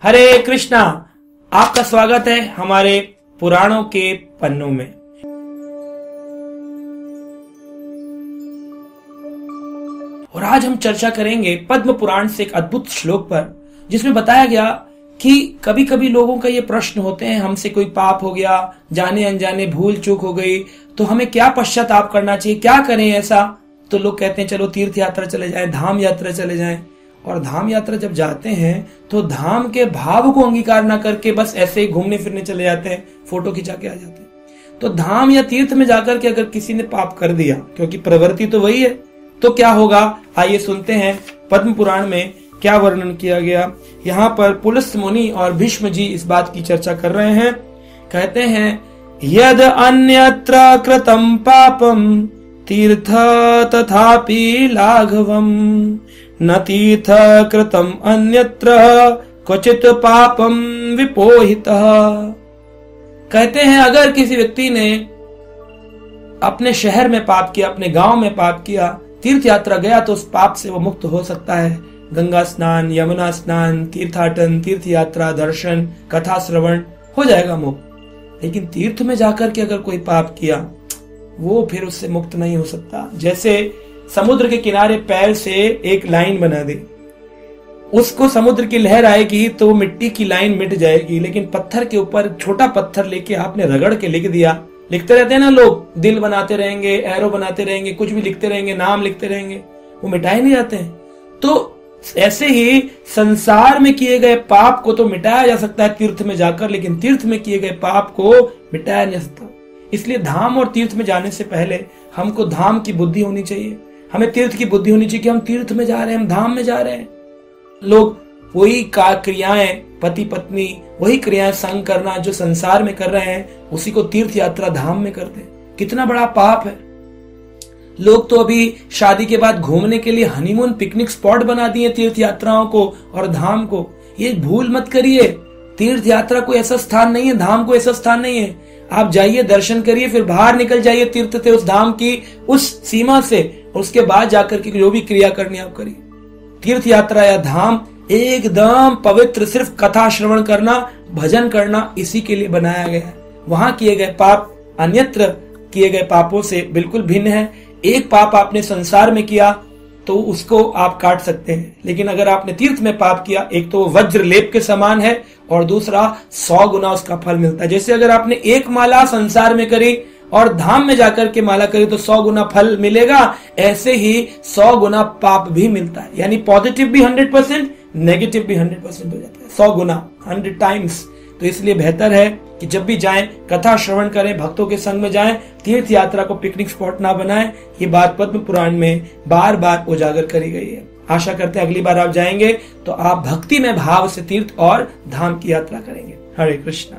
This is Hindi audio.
हरे कृष्णा। आपका स्वागत है हमारे पुराणों के पन्नों में। और आज हम चर्चा करेंगे पद्म पुराण से एक अद्भुत श्लोक पर, जिसमें बताया गया कि कभी कभी लोगों का ये प्रश्न होते हैं, हमसे कोई पाप हो गया, जाने अनजाने भूल चूक हो गई, तो हमें क्या पश्चाताप करना चाहिए, क्या करें ऐसा। तो लोग कहते हैं चलो तीर्थ यात्रा चले जाएं, धाम यात्रा चले जाएं। और धाम यात्रा जब जाते हैं तो धाम के भाव को अंगीकार ना करके बस ऐसे ही घूमने फिरने चले जाते हैं, फोटो खिंचा के आ जाते हैं। तो धाम या तीर्थ में जाकर के अगर किसी ने पाप कर दिया, क्योंकि प्रवृत्ति तो वही है, तो क्या होगा, आइए सुनते हैं पद्म पुराण में क्या वर्णन किया गया। यहाँ पर पुलस्त मुनि और भीष्म जी इस बात की चर्चा कर रहे हैं। कहते हैं, यद अन्यत्र कृतं पापम तीर्थ तथापि लाघवम, न तीर्थ कृतम अन्यत्र क्वचित पापम विपोहितः। कहते हैं अगर किसी व्यक्ति ने अपने शहर में पाप किया, अपने गांव में पाप किया, तीर्थ यात्रा गया तो उस पाप से वो मुक्त हो सकता है। गंगा स्नान, यमुना स्नान, तीर्थाटन, तीर्थ यात्रा, दर्शन, कथा श्रवण हो जाएगा मुक्त। लेकिन तीर्थ में जाकर के अगर कोई पाप किया, वो फिर उससे मुक्त नहीं हो सकता। जैसे समुद्र के किनारे पैर से एक लाइन बना दे, उसको समुद्र की लहर आएगी तो मिट्टी की लाइन मिट जाएगी, लेकिन पत्थर के ऊपर छोटा पत्थर लेके आपने रगड़ के लिख दिया। लिखते रहते हैं ना लोग, दिल बनाते रहेंगे, एरो बनाते रहेंगे, कुछ भी लिखते रहेंगे, नाम लिखते रहेंगे, वो मिटाए नहीं जाते हैं। तो ऐसे ही संसार में किए गए पाप को तो मिटाया जा सकता है तीर्थ में जाकर, लेकिन तीर्थ में किए गए पाप को मिटाया नहीं जा सकता। इसलिए धाम और तीर्थ में जाने से पहले हमको धाम की बुद्धि होनी चाहिए, हमें तीर्थ की बुद्धि होनी चाहिए कि हम तीर्थ में जा रहे हैं, हम धाम में जा रहे हैं। लोग वही क्रियाएं, पति पत्नी वही क्रियाएं संग करना जो संसार में कर रहे हैं, उसी को तीर्थ यात्रा धाम में करते हैं। कितना बड़ा पाप है। लोग तो अभी शादी के बाद घूमने के लिए हनीमून पिकनिक स्पॉट बना दिए तीर्थ यात्राओं को और धाम को। ये भूल मत करिए, तीर्थ यात्रा कोई ऐसा स्थान नहीं है, धाम कोई ऐसा स्थान नहीं है। आप जाइए, दर्शन करिए, फिर बाहर निकल जाइए तीर्थ से, उस धाम की उस सीमा से, उसके बाद जाकर के जो भी क्रिया करनी आप करिए। तीर्थ यात्रा या धाम एकदम पवित्र, सिर्फ कथा श्रवण करना, भजन करना, इसी के लिए बनाया गया है। वहां किए गए पाप अन्यत्र किए गए पापों से बिल्कुल भिन्न है। एक पाप आपने संसार में किया तो उसको आप काट सकते हैं, लेकिन अगर आपने तीर्थ में पाप किया, एक तो वज्र लेप के समान है और दूसरा 100 गुना उसका फल मिलता है। जैसे अगर आपने एक माला संसार में करी और धाम में जाकर के माला करी तो 100 गुना फल मिलेगा, ऐसे ही 100 गुना पाप भी मिलता है। यानी पॉजिटिव भी 100%, नेगेटिव भी 100% हो जाता है, 100 गुना, 100 टाइम्स। तो इसलिए बेहतर है कि जब भी जाएं कथा श्रवण करें, भक्तों के संग में जाएं, तीर्थ यात्रा को पिकनिक स्पॉट ना बनाएं। ये बात पद्म पुराण में बार बार उजागर करी गई है। आशा करते हैं अगली बार आप जाएंगे तो आप भक्ति में भाव से तीर्थ और धाम की यात्रा करेंगे। हरे कृष्णा।